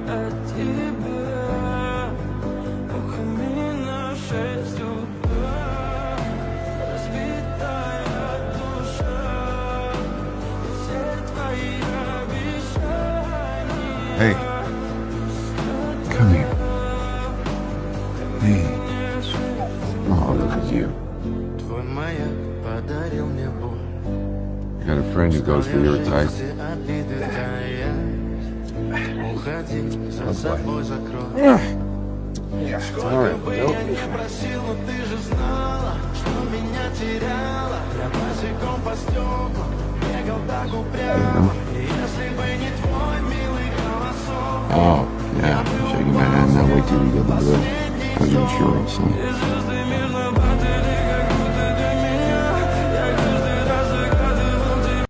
о тебе. У камина 6 утра, разбитая душа, все твои обещания. Hey, come here. Hey. Oh, look at you. Твой маяк подарил мне боль. I got a friend who goes for your type. Уходи, за собой закрой. Sorry, Я не просил, но ты же знала, что меня теряла. Я босиком по стеклам бегал так упрямо. И если бы не твой милый голосок, Oh, yeah. Shaking my hand now. Wait till you get the bill. How's your insurance, son? и звезды